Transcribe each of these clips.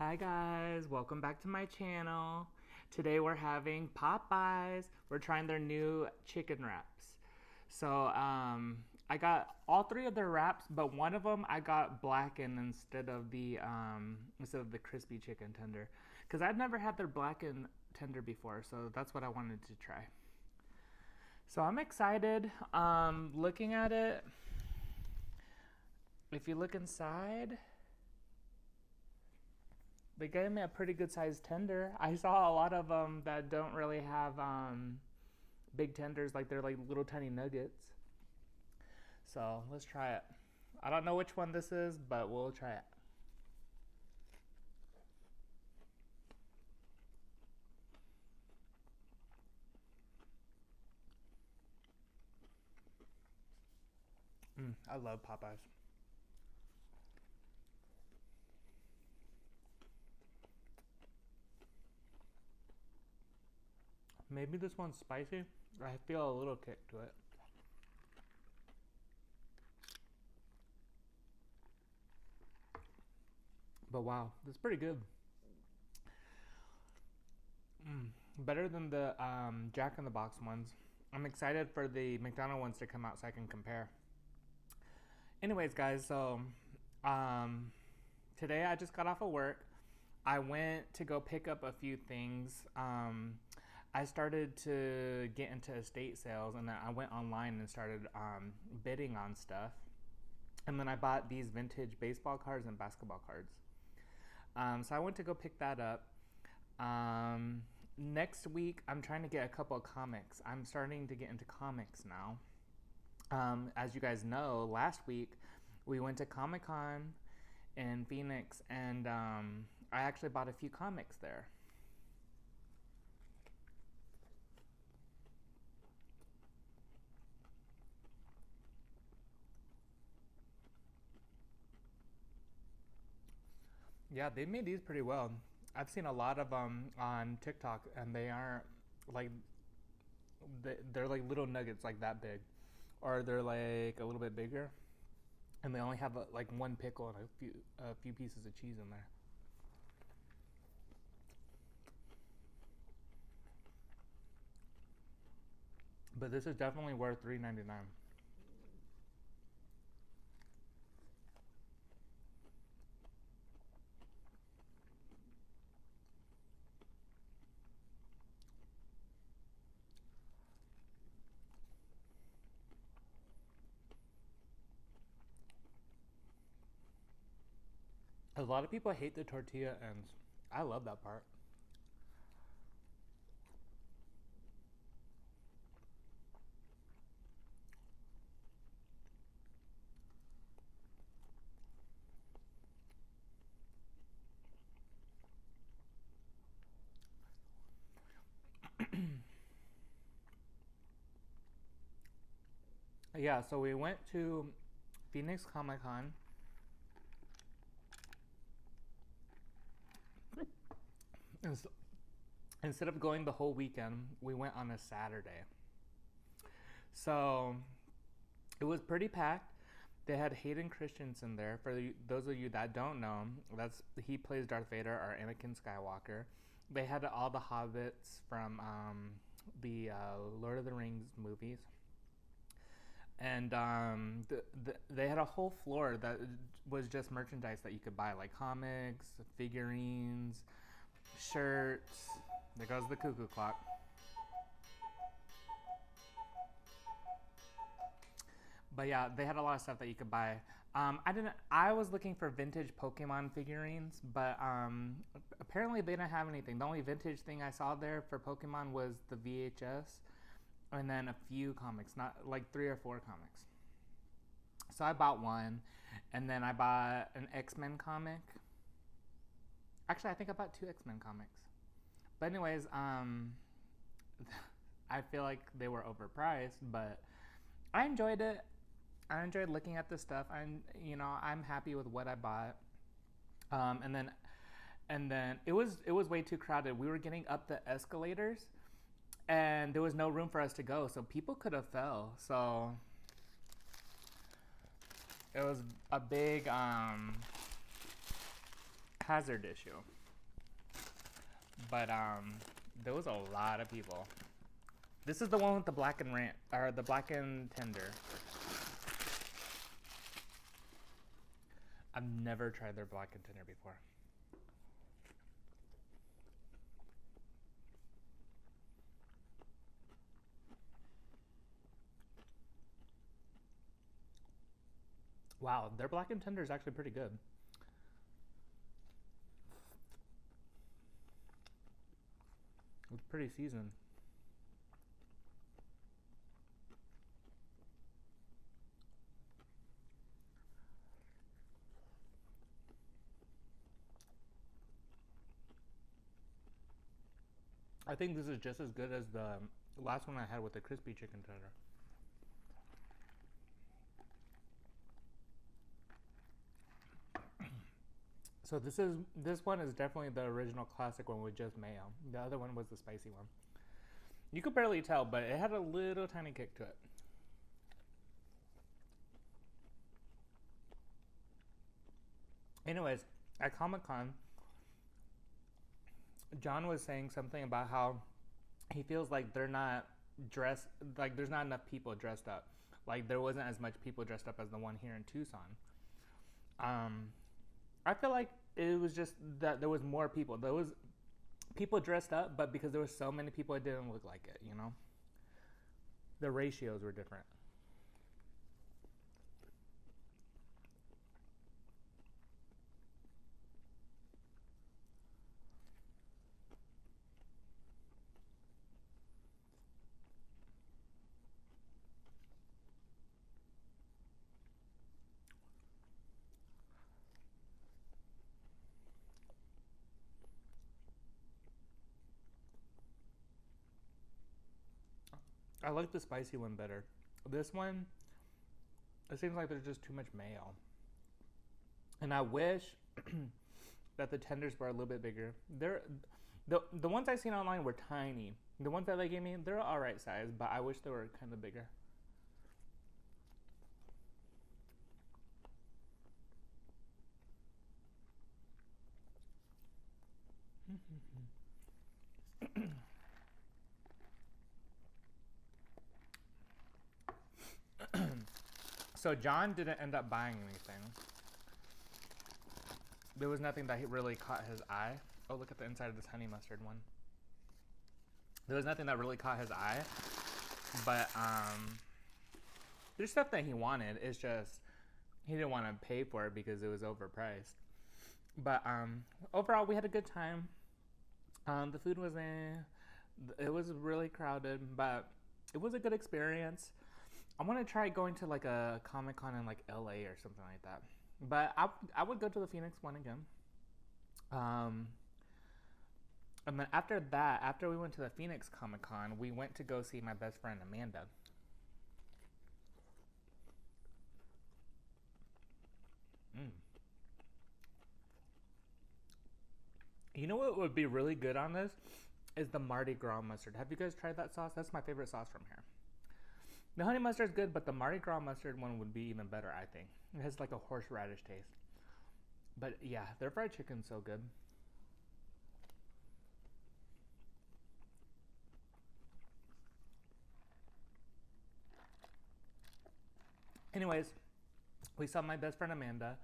Hi guys, welcome back to my channel. Today we're having Popeyes. We're trying their new chicken wraps. I got all three of their wraps, but one of them I got blackened instead of the crispy chicken tender, because I'd never had their blackened tender before, so that's what I wanted to try. So I'm excited. Looking at it, if you look inside, they gave me a pretty good sized tender. I saw a lot of them that don't really have big tenders, like they're like little tiny nuggets. So let's try it. I don't know which one this is, but we'll try it. I love Popeyes. Maybe this one's spicy. I feel a little kick to it. But wow, that's pretty good. Better than the Jack in the Box ones. I'm excited for the McDonald's ones to come out so I can compare. Anyways, guys, so um, today I just got off of work. I went to go pick up a few things. I started to get into estate sales, and then I went online and started bidding on stuff. And then I bought these vintage baseball cards and basketball cards. So I went to go pick that up. Next week, I'm trying to get a couple of comics. I'm starting to get into comics now. As you guys know, last week we went to Comic-Con in Phoenix, and I actually bought a few comics there. Yeah, they made these pretty well. I've seen a lot of them on TikTok, and they aren't like they're like little nuggets like that big, or they're like a little bit bigger, and they only have like one pickle and a few pieces of cheese in there. But this is definitely worth $3.99. A lot of people hate the tortilla ends. I love that part. Yeah, so we went to Phoenix Comic Con. Instead of going the whole weekend, we went on a Saturday. So it was pretty packed. They had Hayden Christensen there. For those of you that don't know, he plays Darth Vader or Anakin Skywalker. They had all the hobbits from the Lord of the Rings movies, and they had a whole floor that was just merchandise that you could buy, like comics, figurines, shirts. There goes the cuckoo clock. But yeah, they had a lot of stuff that you could buy. I didn't. I was looking for vintage Pokemon figurines, but apparently they didn't have anything. The only vintage thing I saw there for Pokemon was the VHS, and then a few comics, not like 3 or 4 comics. So I bought one, and then I bought an X-Men comic. Actually, I think I bought 2 X-Men comics. But anyways, I feel like they were overpriced, but I enjoyed it. I enjoyed looking at the stuff. I'm happy with what I bought. And then it was way too crowded. We were getting up the escalators, and there was no room for us to go, so people could have fell. So it was a big hazard issue. But there was a lot of people. This is the one with the blackened ranch, or the blackened tender. I've never tried their blackened tender before. Wow, their blackened tender is actually pretty good. It's pretty seasoned. I think this is just as good as the last one I had with the crispy chicken tender. So this one is definitely the original classic one with just mayo. The other one was the spicy one. You could barely tell, but it had a little tiny kick to it. Anyways, at Comic-Con, John was saying something about how he feels like they're not dressed, like there's not enough people dressed up. Like there wasn't as much people dressed up as the one here in Tucson. I feel like it was just that there was more people. There was people dressed up, but because there were so many people, it didn't look like it, you know? The ratios were different. I like the spicy one better. This one, it seems like there's just too much mayo. And I wish that the tenders were a little bit bigger. The ones I seen online were tiny. The ones that they gave me, they're alright size, but I wish they were kind of bigger. So John didn't end up buying anything. There was nothing that really caught his eye. Oh, look at the inside of this honey mustard one. There was nothing that really caught his eye. But there's stuff that he wanted. It's just he didn't want to pay for it because it was overpriced. But overall, we had a good time. The food was it was really crowded, but it was a good experience. I want to try going to like a Comic-Con in like LA or something like that. But I would go to the Phoenix one again. And then after that, after we went to the Phoenix Comic-Con, we went to go see my best friend Amanda. You know what would be really good on this? Is the Mardi Gras mustard. Have you guys tried that sauce? That's my favorite sauce from here. The honey mustard is good, but the Mardi Gras mustard one would be even better, I think. It has like a horseradish taste. But yeah, their fried chicken's so good. Anyways, we saw my best friend Amanda,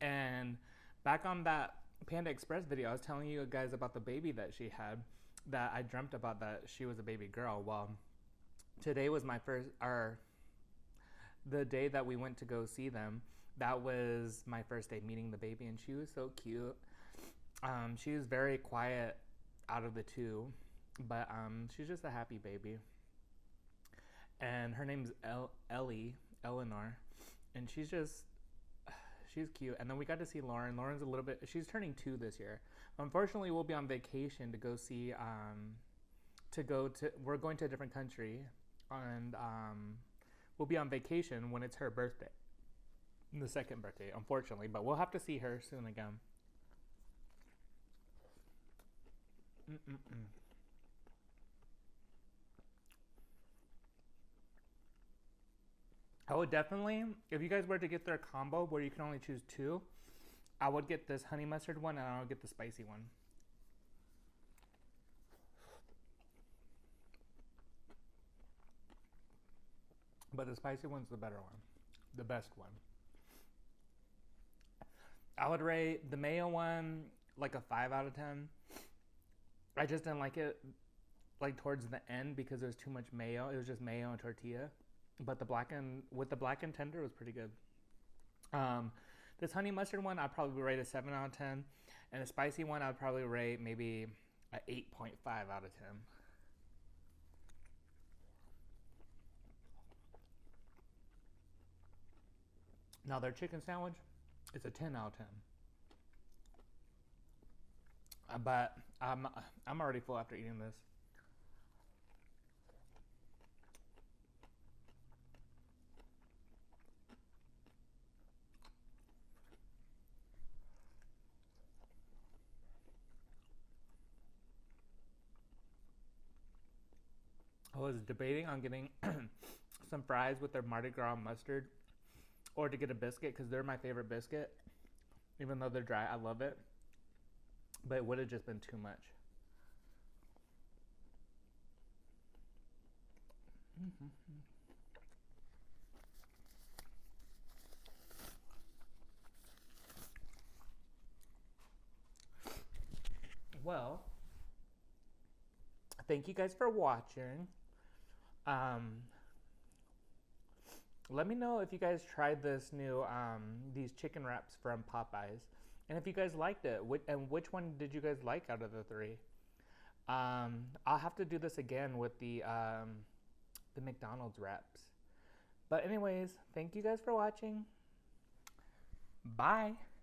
and back on that Panda Express video, I was telling you guys about the baby that she had, that I dreamt about that she was a baby girl. Well, today was the day that we went to go see them. That was my first day meeting the baby, and she was so cute. She was very quiet out of the two, but she's just a happy baby. And her name's Eleanor, and she's cute. And then we got to see Lauren. Lauren's a little bit, she's turning 2 this year. Unfortunately, we'll be on vacation to go see, we're going to a different country, and we'll be on vacation when it's her birthday. The second birthday, unfortunately, but we'll have to see her soon again. I would definitely, if you guys were to get their combo where you can only choose 2, I would get this honey mustard one, and I would get the spicy one. But the spicy one's the better one. The best one. I would rate the mayo one like a 5 out of 10. I just didn't like it like towards the end because there was too much mayo. It was just mayo and tortilla. But the blackened tender was pretty good. This honey mustard one I'd probably rate a 7 out of 10. And the spicy one I'd probably rate maybe a 8.5 out of 10. Now their chicken sandwich is a 10 out of 10. But I'm already full after eating this. I was debating on getting some fries with their Mardi Gras mustard or to get a biscuit because they're my favorite biscuit. Even though they're dry, I love it. But it would have just been too much. Mm-hmm. Well, thank you guys for watching. Um, Let me know if you guys tried this new these chicken wraps from Popeyes, and if you guys liked it. And which one did you guys like out of the three? I'll have to do this again with the McDonald's wraps. But anyways, thank you guys for watching. Bye.